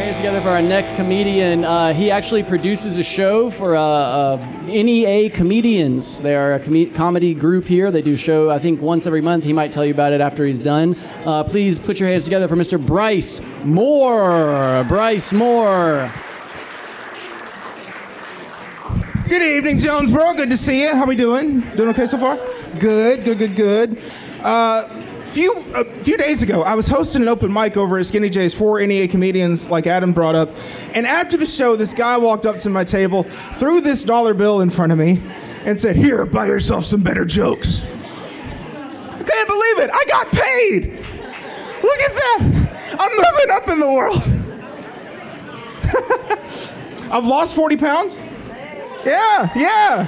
hands together for our next comedian. He actually produces a show for NEA Comedians. They are a comedy group here. They do a show, I think, once every month. He might tell you about it after he's done. Please put your hands together for Mr. Bryce Moore. Bryce Moore. Good evening, Jonesboro. Good to see you. How we doing? Doing okay so far? Good. A few days ago, I was hosting an open mic over at Skinny J's for NEA comedians, like Adam brought up. And after the show, this guy walked up to my table, threw this dollar bill in front of me, and said, "Here, buy yourself some better jokes." I couldn't believe it. I got paid. Look at that. I'm moving up in the world. I've lost 40 pounds. Yeah.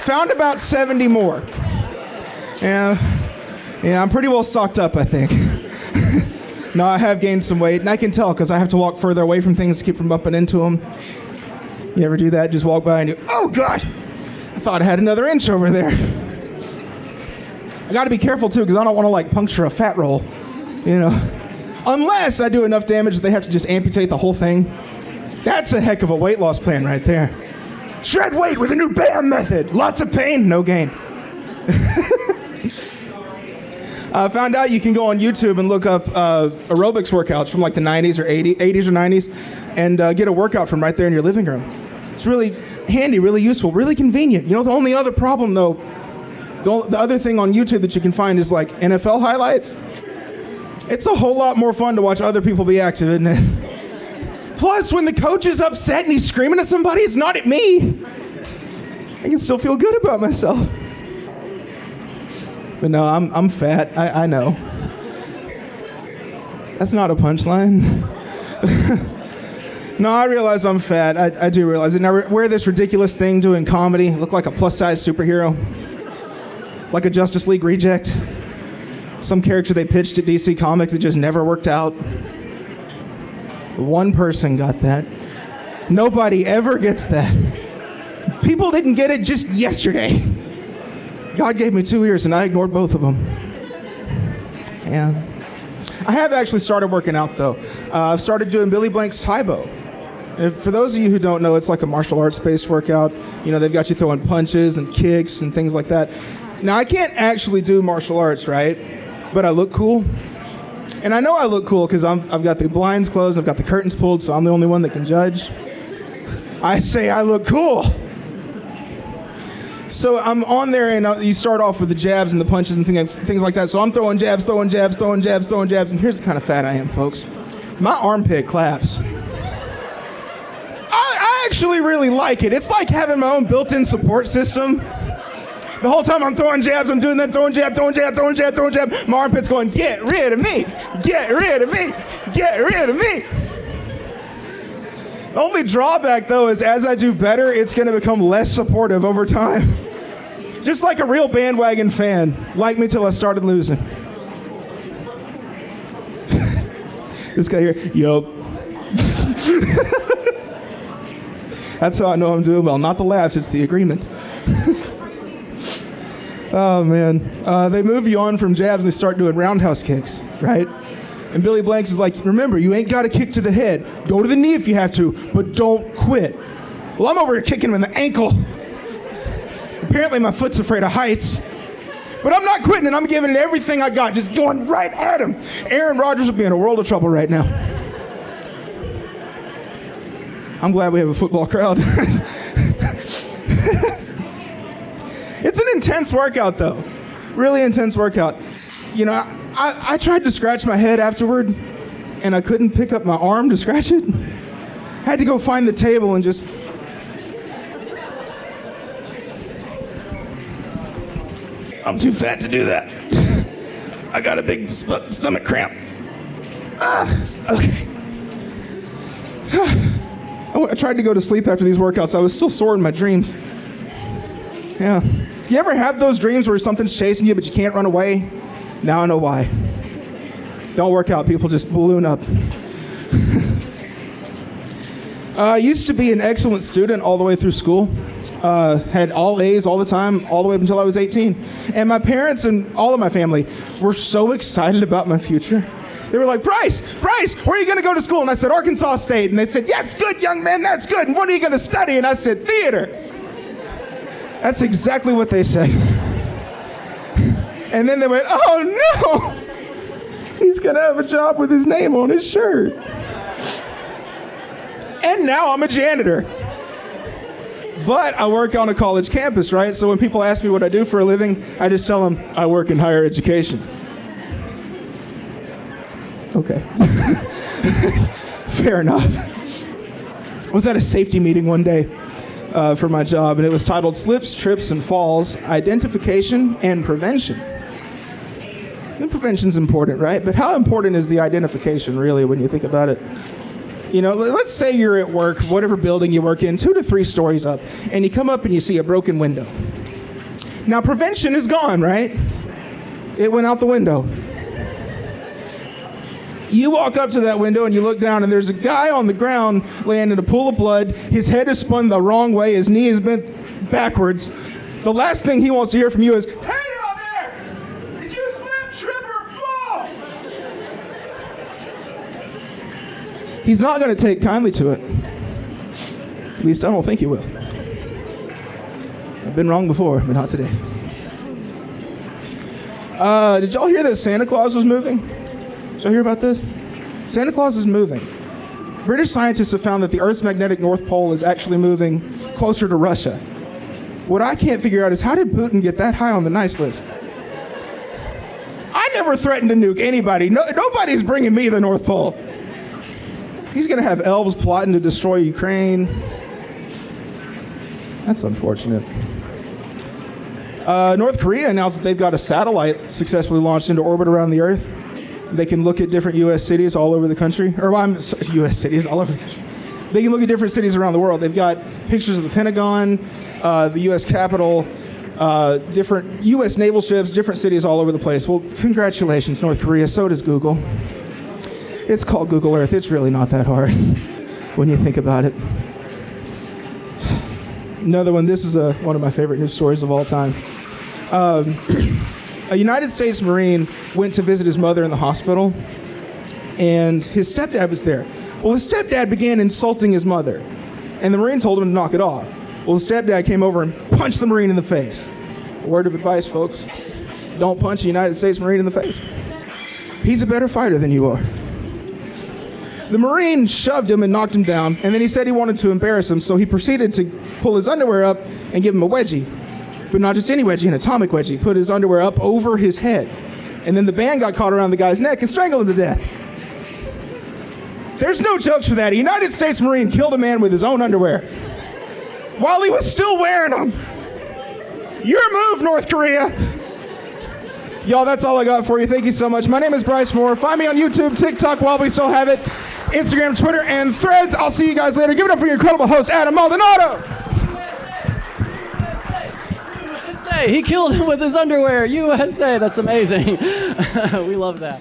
Found about 70 more. Yeah, I'm pretty well stocked up, I think. No, I have gained some weight, and I can tell because I have to walk further away from things to keep from bumping into them. You ever do that? Just walk by and you, oh God, I thought I had another inch over there. I got to be careful too because I don't want to like puncture a fat roll, you know. Unless I do enough damage that they have to just amputate the whole thing. That's a heck of a weight loss plan right there. Shred weight with a new B.A.M method. Lots of pain, no gain. I found out you can go on YouTube and look up aerobics workouts from like the 90s or 80s or 90s and get a workout from right there in your living room. It's really handy, really useful, really convenient. You know, the only other problem though, the other thing on YouTube that you can find is like NFL highlights. It's a whole lot more fun to watch other people be active, isn't it? Plus, when the coach is upset and he's screaming at somebody, it's not at me. I can still feel good about myself. But no, I'm fat. I know. That's not a punchline. No, I realize I'm fat. I do realize it. Now, I wear this ridiculous thing doing comedy. Look like a plus-size superhero. Like a Justice League reject. Some character they pitched at DC Comics that just never worked out. One person got that. Nobody ever gets that. People didn't get it just yesterday. God gave me 2 ears and I ignored both of them. Yeah. I have actually started working out though. I've started doing Billy Blank's Taibo. For those of you who don't know, it's like a martial arts based workout. You know, they've got you throwing punches and kicks and things like that. Now I can't actually do martial arts, right? But I look cool. And I know I look cool because I've got the blinds closed, I've got the curtains pulled, so I'm the only one that can judge. I say I look cool. So I'm on there, and you start off with the jabs and the punches and things like that. So I'm throwing jabs, and here's the kind of fat I am, folks. My armpit claps. I actually really like it. It's like having my own built-in support system. The whole time I'm throwing jabs, I'm doing that, throwing jab. My armpit's going, get rid of me, get rid of me, get rid of me. The only drawback, though, is as I do better, it's going to become less supportive over time. Just like a real bandwagon fan, like me till I started losing. This guy here, yup. That's how I know I'm doing well. Not the laughs, it's the agreement. Oh, man. They move you on from jabs and they start doing roundhouse kicks, right? And Billy Blanks is like, remember, you ain't got to kick to the head. Go to the knee if you have to, but don't quit. Well, I'm over here kicking him in the ankle. Apparently my foot's afraid of heights. But I'm not quitting, and I'm giving it everything I got, just going right at him. Aaron Rodgers would be in a world of trouble right now. I'm glad we have a football crowd. It's an intense workout, though. Really intense workout. You know, I tried to scratch my head afterward, and I couldn't pick up my arm to scratch it. I had to go find the table and just... I'm too fat to do that. I got a big stomach cramp. Okay. I tried to go to sleep after these workouts. I was still sore in my dreams. Yeah. You ever have those dreams where something's chasing you but you can't run away? Now I know why. Don't work out, people, just balloon up. I used to be an excellent student all the way through school. Had all A's all the time, all the way up until I was 18. And my parents and all of my family were so excited about my future. They were like, Bryce, where are you going to go to school? And I said, Arkansas State. And they said, yeah, it's good, young man, that's good. And what are you going to study? And I said, theater. That's exactly what they said. And then they went, oh no, he's going to have a job with his name on his shirt. And now I'm a janitor. But I work on a college campus, right? So when people ask me what I do for a living, I just tell them I work in higher education. Okay. Fair enough. I was at a safety meeting one day for my job, and it was titled Slips, Trips, and Falls, Identification and Prevention. And prevention's important, right? But how important is the identification, really, when you think about it? You know, let's say you're at work, whatever building you work in, 2 to 3 stories up, and you come up and you see a broken window. Now, prevention is gone, right? It went out the window. You walk up to that window and you look down, and there's a guy on the ground laying in a pool of blood. His head is spun the wrong way. His knee is bent backwards. The last thing he wants to hear from you is, "Hey out there! Did you slip, trip, or fall?" He's not going to take kindly to it. At least I don't think he will. I've been wrong before, but not today. Did y'all hear that Santa Claus was moving? Did y'all hear about this? Santa Claus is moving. British scientists have found that the Earth's magnetic North Pole is actually moving closer to Russia. What I can't figure out is, how did Putin get that high on the nice list? I never threatened to nuke anybody. Nobody's bringing me the North Pole. He's going to have elves plotting to destroy Ukraine. That's unfortunate. North Korea announced that they've got a satellite successfully launched into orbit around the Earth. They can look at different U.S. cities all over the country. U.S. cities all over the country. They can look at different cities around the world. They've got pictures of the Pentagon, the U.S. Capitol, different U.S. naval ships, different cities all over the place. Well, congratulations, North Korea. So does Google. It's called Google Earth. It's really not that hard when you think about it. Another one. This is one of my favorite news stories of all time. A United States Marine went to visit his mother in the hospital, and his stepdad was there. Well, his stepdad began insulting his mother, and the Marine told him to knock it off. Well, the stepdad came over and punched the Marine in the face. A word of advice, folks: don't punch a United States Marine in the face. He's a better fighter than you are. The Marine shoved him and knocked him down, and then he said he wanted to embarrass him, so he proceeded to pull his underwear up and give him a wedgie. But not just any wedgie, an atomic wedgie. Put his underwear up over his head. And then the band got caught around the guy's neck and strangled him to death. There's no jokes for that. A United States Marine killed a man with his own underwear while he was still wearing them. Your move, North Korea. Y'all, that's all I got for you. Thank you so much. My name is Bryce Moore. Find me on YouTube, TikTok while we still have it, Instagram, Twitter, and Threads. I'll see you guys later. Give it up for your incredible host, Adam Maldonado. He killed him with his underwear. USA, that's amazing. We love that.